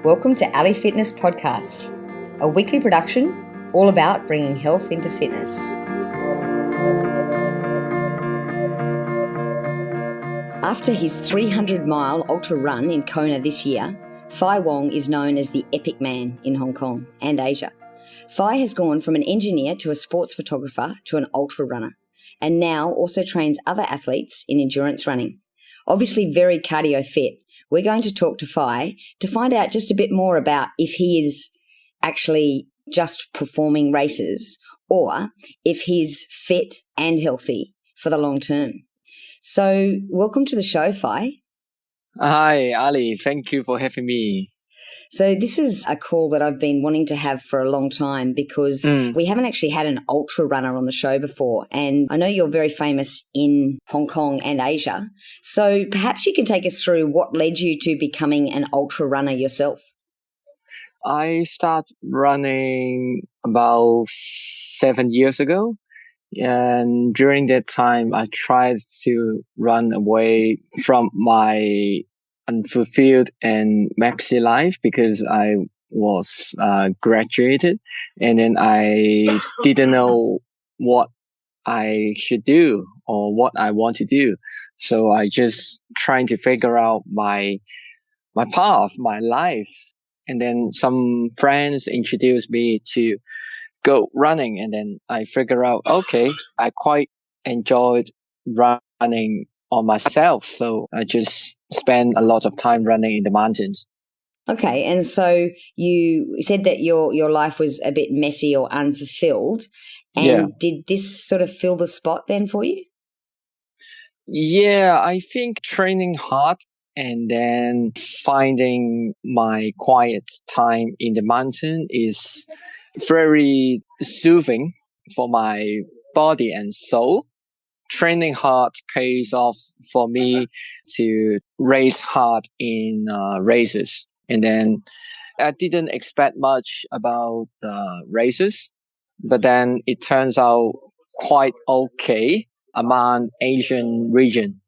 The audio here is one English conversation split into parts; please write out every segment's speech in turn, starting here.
Welcome to Ali Fitness Podcast, a weekly production all about bringing health into fitness. After his 300-mile ultra run in Kona this year, Fai Wong is known as the Epic Man in Hong Kong and Asia. Fai has gone from an engineer to a sports photographer to an ultra runner, and now also trains other athletes in endurance running. Obviously very cardio fit. We're going to talk to Fai to find out just a bit more about if he is actually just performing races or if he's fit and healthy for the long term. So welcome to the show, Fai. Hi, Ali. Thank you for having me. So this is a call that I've been wanting to have for a long time because we haven't actually had an ultra runner on the show before. And I know you're very famous in Hong Kong and Asia. So perhaps you can take us through what led you to becoming an ultra runner yourself. I started running about 7 years ago. And during that time, I tried to run away from my unfulfilled and messy life because I was graduated, and then I didn't know what I should do or what I want to do. So I just trying to figure out my path, my life. And then some friends introduced me to go running, and then I figure out, okay, I quite enjoyed running on myself. So I just spend a lot of time running in the mountains. Okay. And so you said that your life was a bit messy or unfulfilled. And did this sort of fill the spot then for you? Yeah, I think training hard and then finding my quiet time in the mountain is very soothing for my body and soul. Training hard pays off for me to race hard in races. And then I didn't expect much about the races, but then it turns out quite okay among Asian region.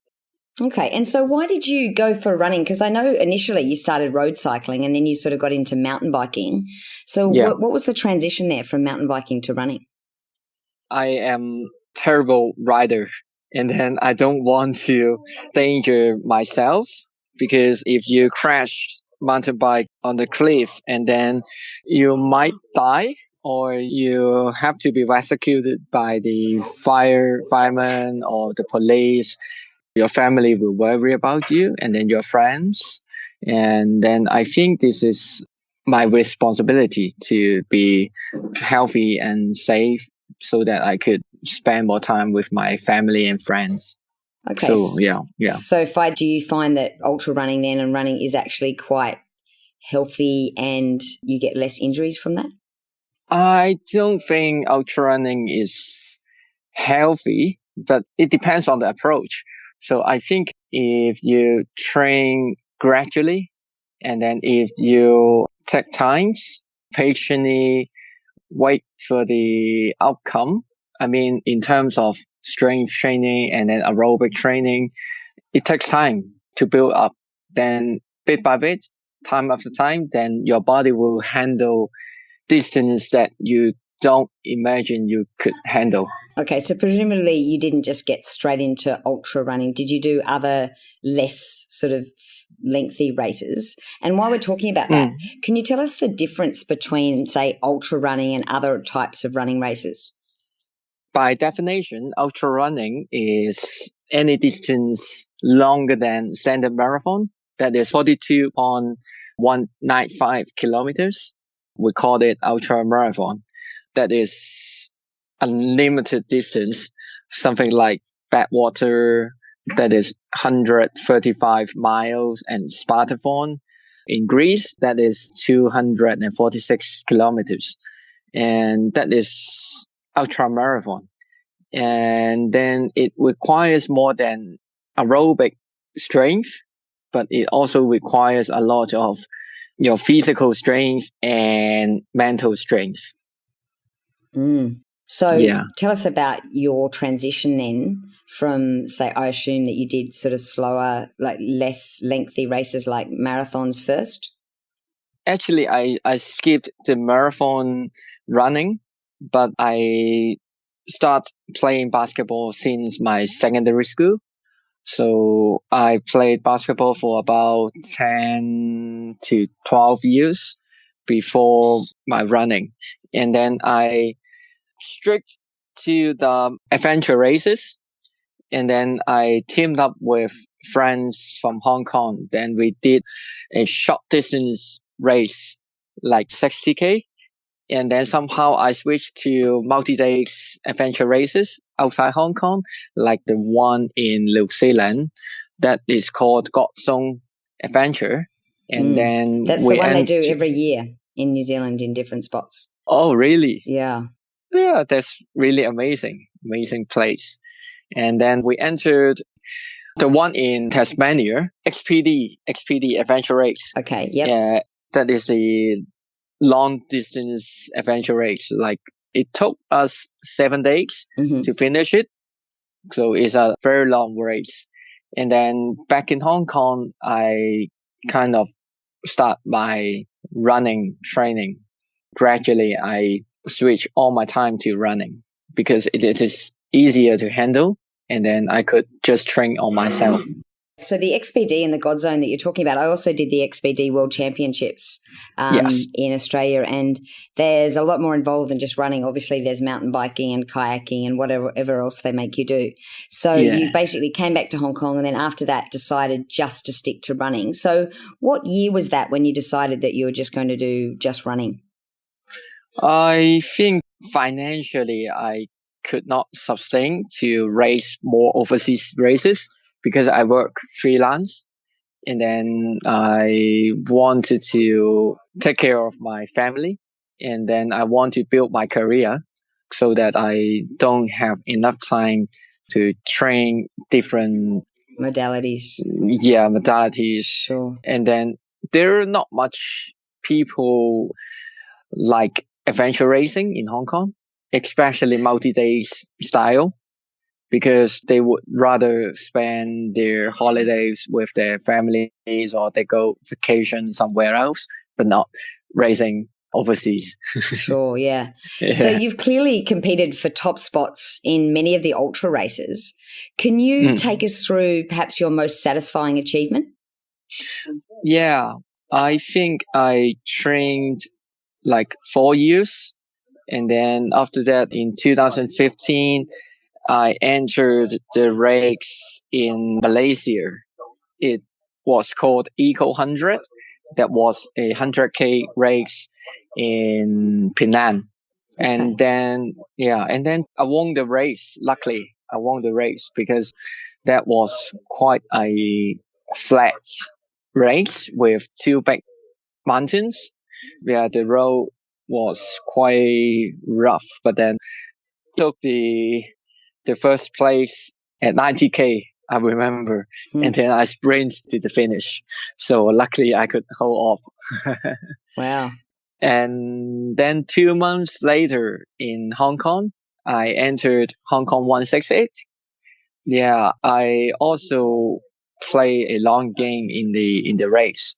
Okay. And so why did you go for running? Because I know initially you started road cycling and then you sort of got into mountain biking. So what was the transition there from mountain biking to running? I am terrible rider, and then I don't want to danger myself, because if you crash mountain bike on the cliff and then you might die, or you have to be rescued by the firemen or the police. Your family will worry about you, and then your friends. And then I think this is my responsibility to be healthy and safe so that I could spend more time with my family and friends. Okay. So, yeah. So, Fai, do you find that ultra running then and running is actually quite healthy and you get less injuries from that? I don't think ultra running is healthy, but it depends on the approach. So I think if you train gradually, and then if you take times, patiently wait for the outcome, I mean, in terms of strength training and then aerobic training, it takes time to build up. Then bit by bit, time after time, then your body will handle distance that you don't imagine you could handle. Okay, so presumably you didn't just get straight into ultra running. Did you do other less sort of lengthy races? And while we're talking about that, can you tell us the difference between, say, ultra running and other types of running races? By definition, ultra running is any distance longer than standard marathon. That is 42.195 kilometers. We call it ultra marathon. That is unlimited distance, something like backwater, that is 135 miles, and Spartathon in Greece, that is 246 kilometers. And that is ultra marathon. And then it requires more than aerobic strength, but it also requires a lot of your physical strength and mental strength. So tell us about your transition then from, say, I assume that you did sort of slower, like less lengthy races like marathons first? Actually, I skipped the marathon running, but I start playing basketball since my secondary school. So I played basketball for about 10 to 12 years before my running. And then I strict to the adventure races. And then I teamed up with friends from Hong Kong. Then we did a short distance race, like 60K. And then somehow I switched to multi-days adventure races outside Hong Kong, like the one in New Zealand that is called Godsong Adventure. And then that's the one they do every year in New Zealand in different spots. Oh, really? Yeah. Yeah, that's really amazing place. And then we entered the one in Tasmania, XPD Adventure Race. Okay, yep. That is the long distance adventure race. Like it took us 7 days to finish it. So it's a very long race. And then back in Hong Kong, I kind of start my running training. Gradually, I switch all my time to running because it is easier to handle. And then I could just train on myself. So the XPD and the God Zone that you're talking about, I also did the XPD World Championships in Australia, and there's a lot more involved than just running. Obviously, there's mountain biking and kayaking and whatever else they make you do. So you basically came back to Hong Kong and then after that decided just to stick to running. So what year was that when you decided that you were just going to do just running? I think financially I could not sustain to race more overseas races because I work freelance, and then I wanted to take care of my family, and then I want to build my career so that I don't have enough time to train different modalities. Yeah, modalities. Sure. And then there are not much people like adventure racing in Hong Kong, especially multi-days style, because they would rather spend their holidays with their families or they go vacation somewhere else, but not racing overseas. Sure, yeah. So you've clearly competed for top spots in many of the ultra races. Can you take us through perhaps your most satisfying achievement? Yeah, I think I trained like 4 years. And then after that, in 2015, I entered the race in Malaysia. It was called Eco 100. That was a 100K race in Penang. Okay. And then I won the race. Luckily, I won the race because that was quite a flat race with two big mountains. Yeah, the road was quite rough, but then took the first place at 90K, I remember, and then I sprinted to the finish. So luckily I could hold off. Wow. And then 2 months later in Hong Kong, I entered Hong Kong 168. Yeah, I also play a long game in the race.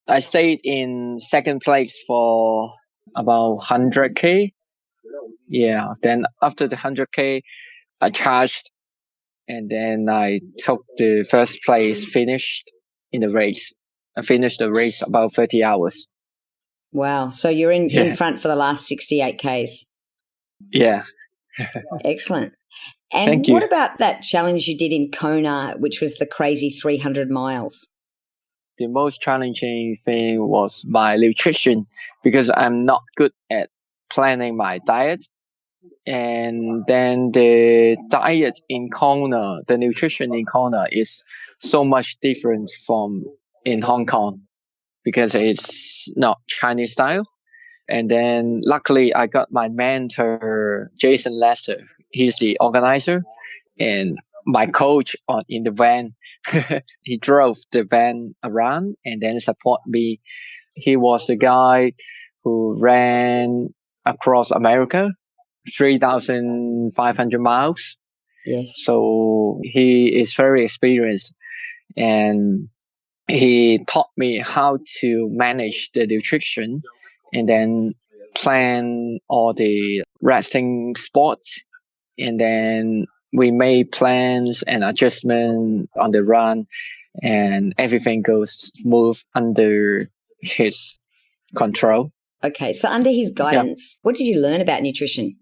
I stayed in second place for about 100K. Yeah, then after the 100K, I charged, and then I took the first place, finished in the race. I finished the race about 30 hours. Wow. So you're in front for the last 68 Ks. Yeah. Excellent. And Thank you. What about that challenge you did in Kona, which was the crazy 300 miles? The most challenging thing was my nutrition because I'm not good at planning my diet. And then the diet in Kona, the nutrition in Kona is so much different from in Hong Kong because it's not Chinese style. And then luckily I got my mentor, Jason Lester. He's the organizer and my coach in the van. He drove the van around and then support me. He was the guy who ran across America, 3,500 miles. Yes. So he is very experienced. And he taught me how to manage the nutrition and then plan all the resting spots. And then we made plans and adjustment on the run, and everything goes smooth under his control. Okay, so under his guidance, what did you learn about nutrition?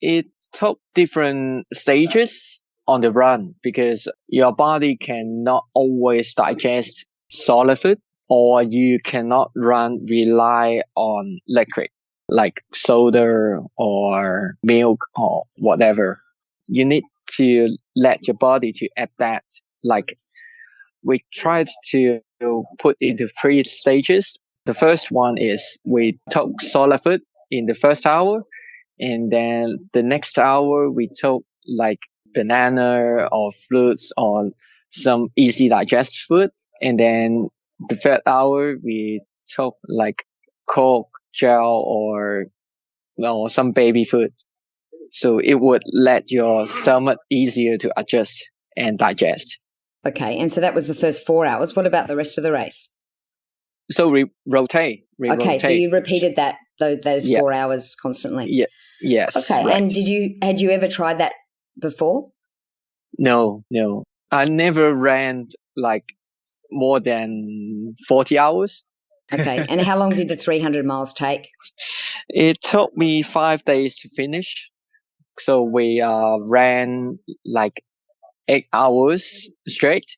It took different stages on the run because your body cannot always digest solid food, or you cannot rely on liquid like soda or milk or whatever. You need to let your body to adapt. Like we tried to put into 3 stages. The first one is we took solid food in the first hour, and then the next hour we took like banana or fruits or some easy digest food. And then the third hour we took like Coke, gel, or some baby food. So it would let your stomach easier to adjust and digest. Okay, and so that was the first 4 hours. What about the rest of the race? So we rotate. Okay, so you repeated that those 4 hours constantly. Yeah. Yes. Okay, right. and had you ever tried that before? No. I never ran like more than 40 hours. Okay, and how long did the 300 miles take? It took me 5 days to finish. So we ran like 8 hours straight.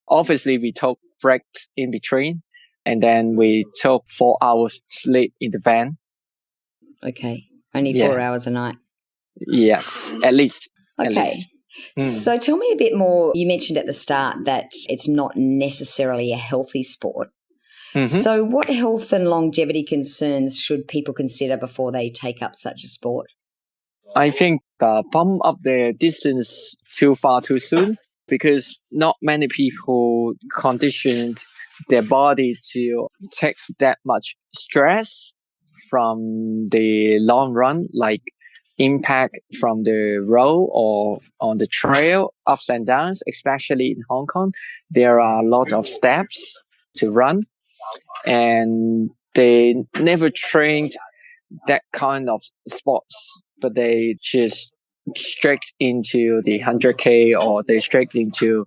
Obviously, we took breaks in between, and then we took 4 hours sleep in the van. Okay, only 4 hours a night. Yes, at least. Okay. At least. So tell me a bit more. You mentioned at the start that it's not necessarily a healthy sport. Mm-hmm. So what health and longevity concerns should people consider before they take up such a sport? I think bump up the distance too far too soon, because not many people conditioned their body to take that much stress from the long run, like impact from the road or on the trail, ups and downs. Especially in Hong Kong, there are a lot of steps to run, and they never trained that kind of sports, but they just straight into the 100K, or they straight into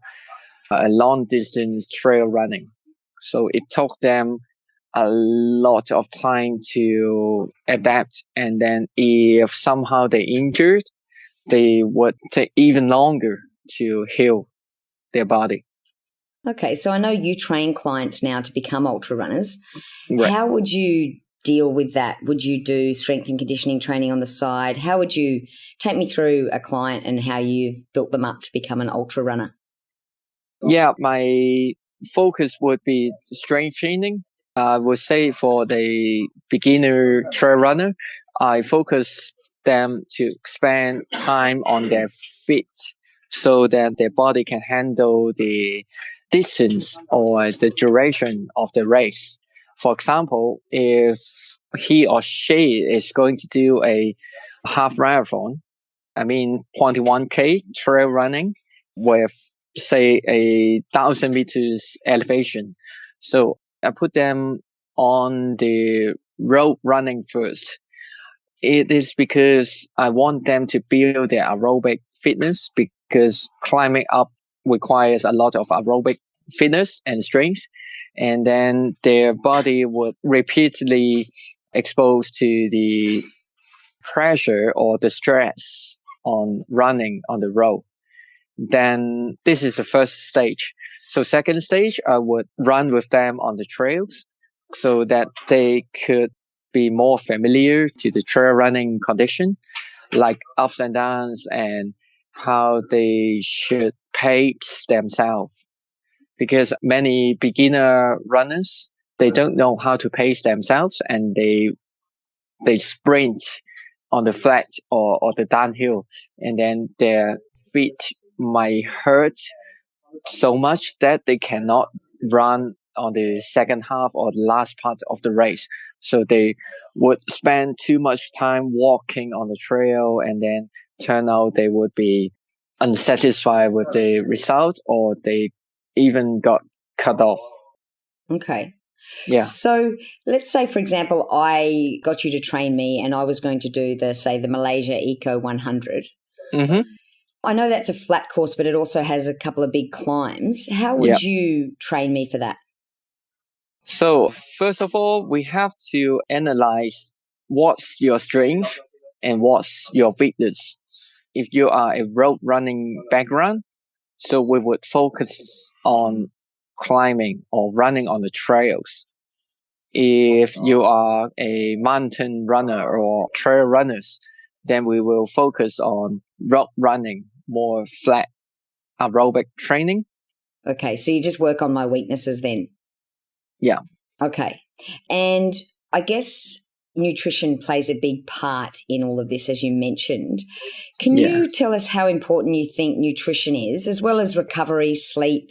a long distance trail running. So it took them a lot of time to adapt, and then if somehow they injured, they would take even longer to heal their body. Okay, so I know you train clients now to become ultra runners. Right. How would you deal with that? Would you do strength and conditioning training on the side? How would you take me through a client and how you've built them up to become an ultra runner? Yeah, my focus would be strength training. I would say for the beginner trail runner, I focus them to spend time on their feet so that their body can handle the distance or the duration of the race. For example, if he or she is going to do a half marathon, 21K trail running with say 1,000 meters elevation. So I put them on the road running first. It is because I want them to build their aerobic fitness, because climbing up requires a lot of aerobic fitness and strength. And then their body would repeatedly expose to the pressure or the stress on running on the road. Then this is the first stage. So second stage, I would run with them on the trails so that they could be more familiar to the trail running condition, like ups and downs and how they should pace themselves. Because many beginner runners, they don't know how to pace themselves, and they sprint on the flat or the downhill, and then their feet might hurt so much that they cannot run on the second half or the last part of the race. So they would spend too much time walking on the trail, and then turn out they would be unsatisfied with the result, or they even got cut off Okay. Yeah. So let's say, for example, I got you to train me and I was going to do the Malaysia Eco 100. Mm-hmm. I know that's a flat course, but it also has a couple of big climbs. How Yeah. would you train me for that? So first of all, we have to analyze what's your strength and what's your weakness. If you are a road running background, so we would focus on climbing or running on the trails. If you are a mountain runner or trail runners, then we will focus on road running, more flat aerobic training. Okay, so you just work on my weaknesses then. Yeah. Okay. And I guess nutrition plays a big part in all of this, as you mentioned. Can you tell us how important you think nutrition is, as well as recovery, sleep,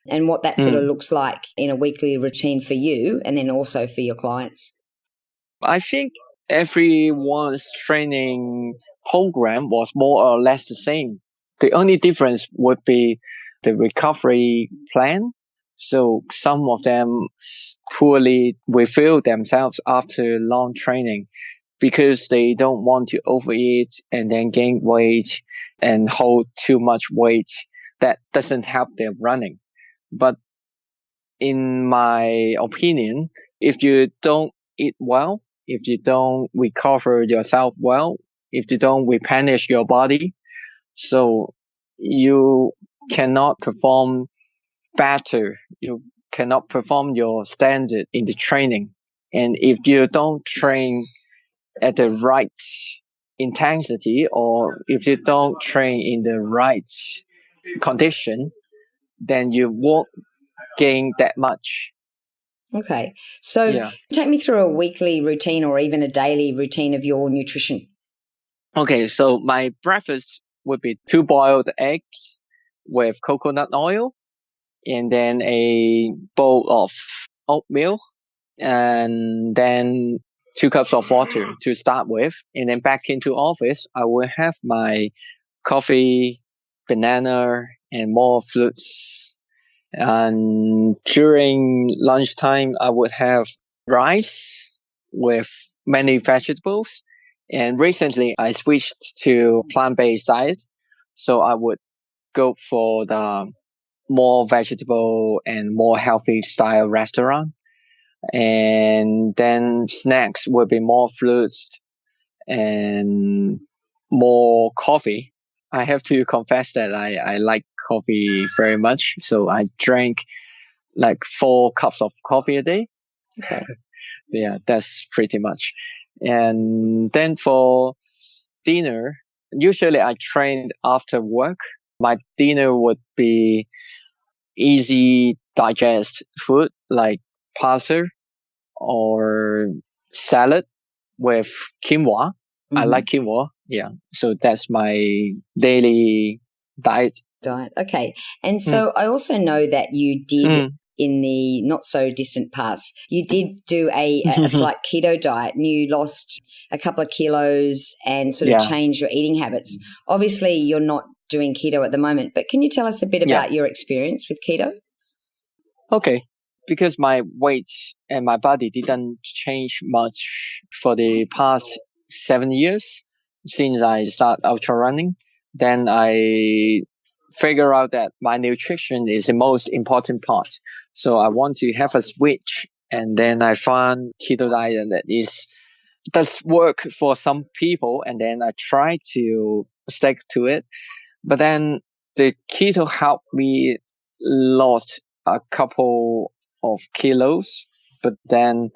and what that sort of looks like in a weekly routine for you and then also for your clients? I think everyone's training program was more or less the same. The only difference would be the recovery plan. So some of them poorly refill themselves after long training because they don't want to overeat and then gain weight and hold too much weight. That doesn't help their running. But in my opinion, if you don't eat well, if you don't recover yourself well, if you don't replenish your body, so you cannot perform better. You cannot perform your standard in the training. And if you don't train at the right intensity, or if you don't train in the right condition, then you won't gain that much. Okay. So Yeah. take me through a weekly routine or even a daily routine of your nutrition. Okay, so my breakfast would be 2 boiled eggs with coconut oil and then a bowl of oatmeal and then 2 cups of water to start with. And then back into office, I will have my coffee, banana, and more fruits. And during lunchtime, I would have rice with many vegetables. And recently, I switched to plant-based diet. So I would go for the more vegetable and more healthy style restaurant. And then snacks would be more fruits and more coffee. I have to confess that I like coffee very much. So I drank like 4 cups of coffee a day. Okay. Yeah, that's pretty much. And then for dinner, usually I trained after work. My dinner would be easy digest food like pasta or salad with quinoa. I like quinoa. Yeah. So that's my daily diet. Okay. And so I also know that you did in the not so distant past, you did do a slight keto diet and you lost a couple of kilos and sort of changed your eating habits. Obviously, you're not doing keto at the moment, but can you tell us a bit about your experience with keto? Okay. Because my weight and my body didn't change much for the past 7 years since I started ultra running, then I figure out that my nutrition is the most important part. So I want to have a switch, and then I found keto diet that does work for some people, and then I try to stick to it. But then the keto helped me lost a couple of kilos. But then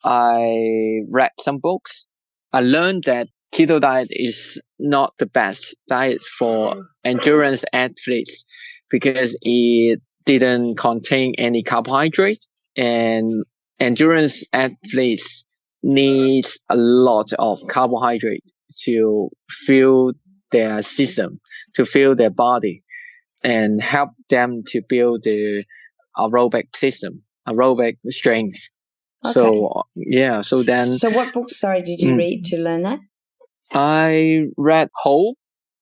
I read some books. I learned that keto diet is not the best diet for endurance athletes because it didn't contain any carbohydrate, and endurance athletes needs a lot of carbohydrate to fuel their system, to fuel their body and help them to build the aerobic system, aerobic strength. Okay. So then. So what books, did you read to learn that? I read Hope,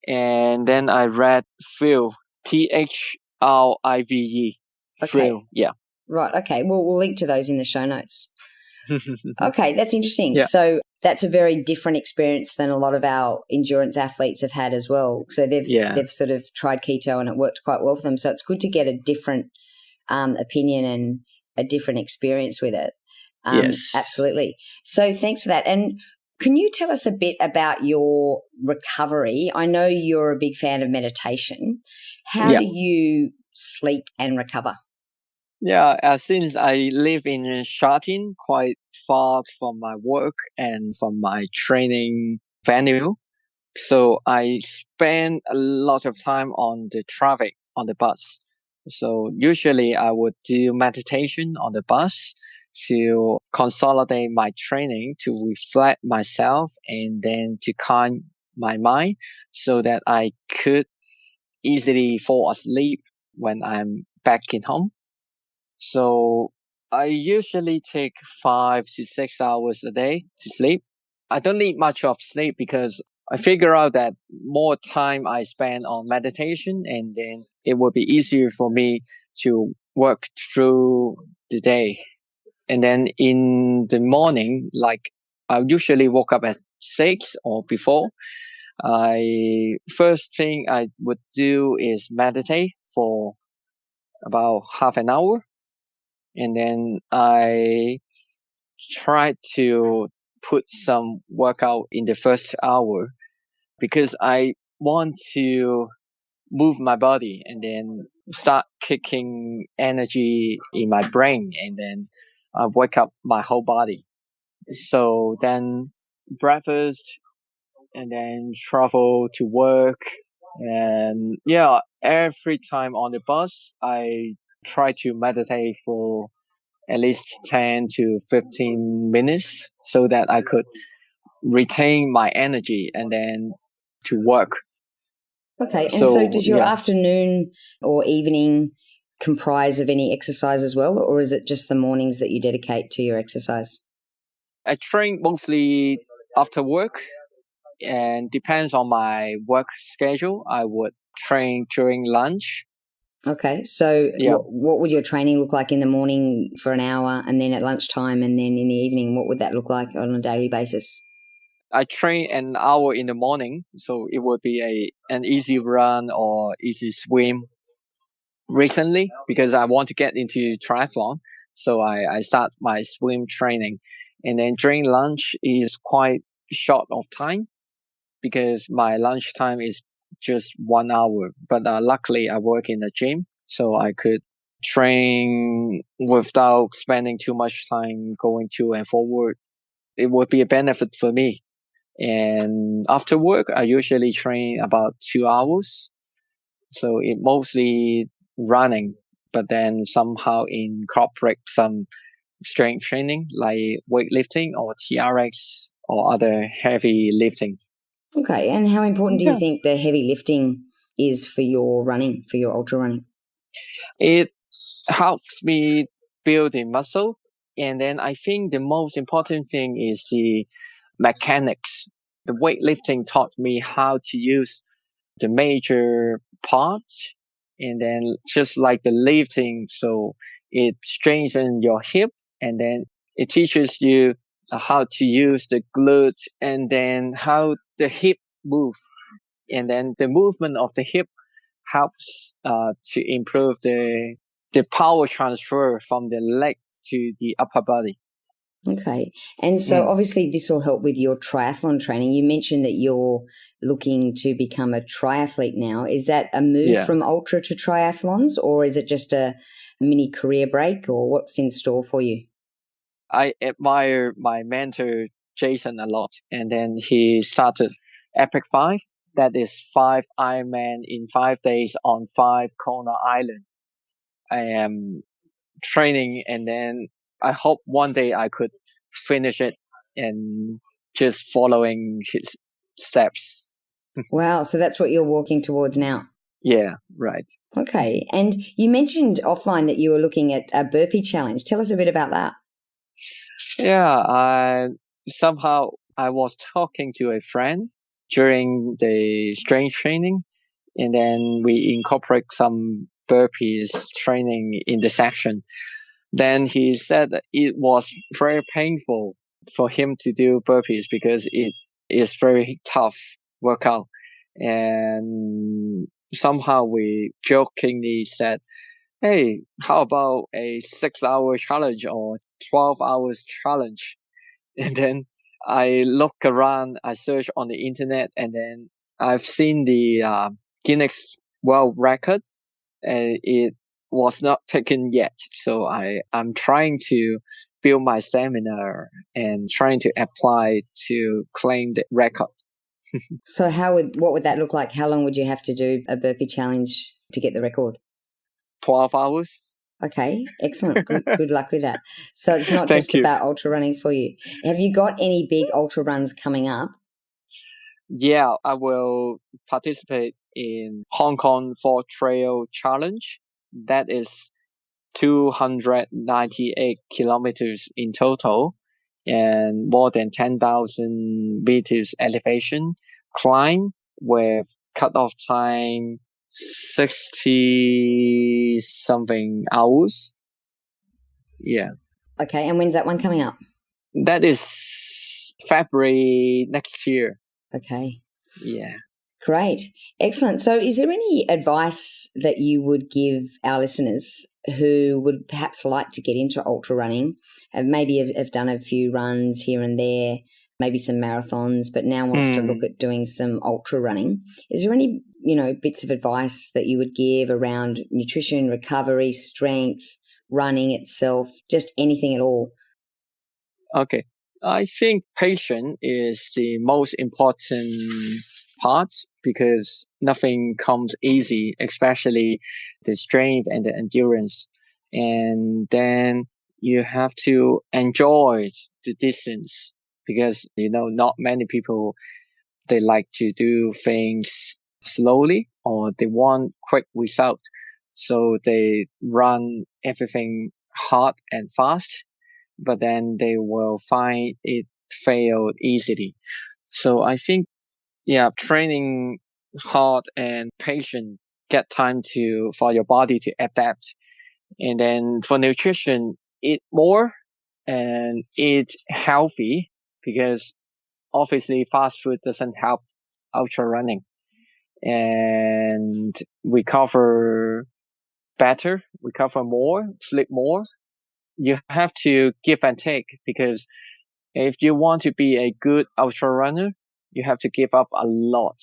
and then I read Phil, Thrive. Okay. Phil, yeah. Right. Okay. We'll link to those in the show notes. Okay, that's interesting. Yeah. So that's a very different experience than a lot of our endurance athletes have had as well. So they've sort of tried keto and it worked quite well for them. So it's good to get a different opinion and a different experience with it. Yes. Absolutely. So thanks for that. And can you tell us a bit about your recovery? I know you're a big fan of meditation. How do you sleep and recover? Yeah, since I live in Shatin, quite far from my work and from my training venue, so I spend a lot of time on the traffic on the bus. So usually I would do meditation on the bus to consolidate my training, to reflect myself, and then to calm my mind so that I could easily fall asleep when I'm back in home. So I usually take 5 to 6 hours a day to sleep. I don't need much of sleep because I figure out that more time I spend on meditation, and then it will be easier for me to work through the day. And then in the morning, like I usually woke up at 6 or before. First thing I would do is meditate for about half an hour, and then I try to put some workout in the first hour because I want to move my body and then start kicking energy in my brain, and then wake up my whole body. So then breakfast, and then travel to work. And yeah, every time on the bus, I try to meditate for at least 10 to 15 minutes so that I could retain my energy and then to work. Okay. And so does your afternoon or evening comprise of any exercise as well, or is it just the mornings that you dedicate to your exercise? I train mostly after work, and depends on my work schedule. I would train during lunch. Okay. So what would your training look like in the morning for an hour, and then at lunchtime, and then in the evening, what would that look like on a daily basis? I train an hour in the morning, so it would be an easy run or easy swim recently because I want to get into triathlon. So I start my swim training, and then during lunch is quite short of time because my lunch time is just 1 hour. But luckily I work in the gym, so I could train without spending too much time going to and forward. It would be a benefit for me. And after work, I usually train about 2 hours. So it mostly running, but then somehow incorporate some strength training like weightlifting or TRX or other heavy lifting. Okay. And how important do you think the heavy lifting is for your running, for your ultra running? It helps me build the muscle. And then I think the most important thing is the mechanics. The weightlifting taught me how to use the major parts, and then just like the lifting, so it strengthens your hip, and then it teaches you how to use the glutes, and then how the hip move, and then the movement of the hip helps to improve the power transfer from the leg to the upper body. Okay. And so obviously this will help with your triathlon training. You mentioned that you're looking to become a triathlete now. Is that a move from ultra to triathlons, or is it just a mini career break, or what's in store for you? I admire my mentor Jason a lot, and then he started Epic 5. That is 5 Ironman in 5 days on 5 Kona Island. I am training, and then I hope one day I could finish it and just following his steps. Wow. So that's what you're walking towards now. Yeah, right. Okay. And you mentioned offline that you were looking at a burpee challenge. Tell us a bit about that. Yeah, somehow I was talking to a friend during the strength training, and then we incorporate some burpees training in the section. Then he said that it was very painful for him to do burpees because it is very tough workout. And somehow we jokingly said, hey, how about a 6-hour challenge or 12 hours challenge? And then I look around, I search on the internet, and then I've seen the Guinness World Record, and it was not taken yet. So I'm trying to build my stamina and trying to apply to claim the record. So what would that look like? How long would you have to do a burpee challenge to get the record? 12 hours. Okay, excellent. Good luck with that. So it's not Thank just you. about ultra running for you. Have you got any big ultra runs coming up? Yeah, I will participate in Hong Kong 4 Trail Challenge. That is 298 kilometers in total and more than 10,000 meters elevation climb with cutoff time 60 something hours. Yeah. Okay, and when's that one coming up? That is February next year. Okay. Yeah. Great. Excellent. So is there any advice that you would give our listeners who would perhaps like to get into ultra running and maybe have done a few runs here and there, maybe some marathons, but now wants to look at doing some ultra running? Is there any, bits of advice that you would give around nutrition, recovery, strength, running itself, just anything at all? Okay. I think patience is the most important part because nothing comes easy, especially the strength and the endurance. And then you have to enjoy the distance because, not many people, they like to do things slowly or they want quick result. So they run everything hard and fast, but then they will find it failed easily. So I think, training hard and patient, get time for your body to adapt. And then for nutrition, eat more and eat healthy because obviously fast food doesn't help ultra running. And recover better, recover more, sleep more. You have to give and take because if you want to be a good ultra runner, you have to give up a lot,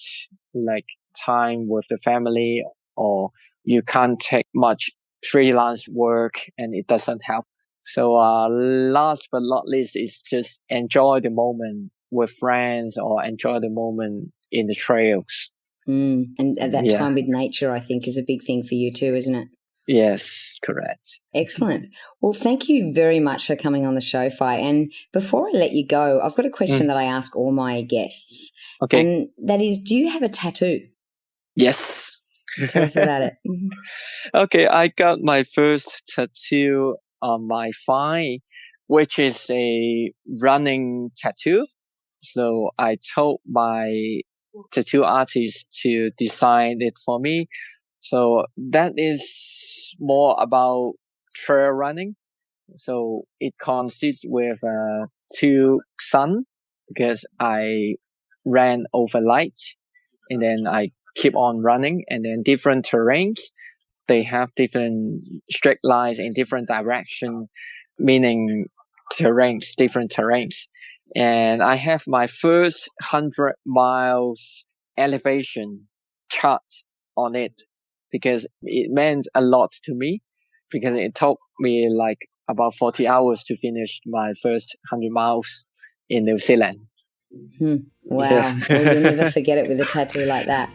like time with the family, or you can't take much freelance work and it doesn't help. So last but not least is just enjoy the moment with friends or enjoy the moment in the trails. And that time with nature, I think, is a big thing for you too, isn't it? Yes, correct. Excellent. Well, thank you very much for coming on the show, Fai. And before I let you go, I've got a question that I ask all my guests. Okay. And that is, do you have a tattoo? Yes. Tell us about it. Okay, I got my first tattoo on my thigh, which is a running tattoo. So I told my tattoo artist to design it for me. So that is more about trail running. So it consists with 2 sun because I ran overnight and then I keep on running, and then different terrains, they have different straight lines in different direction, meaning different terrains. And I have my first 100 miles elevation chart on it because it meant a lot to me because it took me like about 40 hours to finish my first 100 miles in New Zealand. Wow. Yeah. Well, you'll never forget it with a tattoo like that.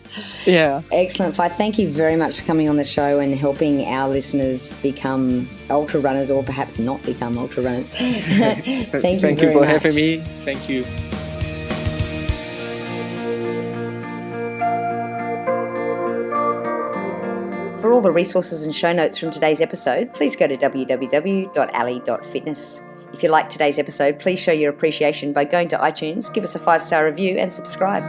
Yeah. Excellent. Fai, thank you very much for coming on the show and helping our listeners become ultra runners or perhaps not become ultra runners. Thank you for having me. Thank you. For all the resources and show notes from today's episode, please go to www.ali.fitness. If you liked today's episode, please show your appreciation by going to iTunes, give us a 5-star review and subscribe.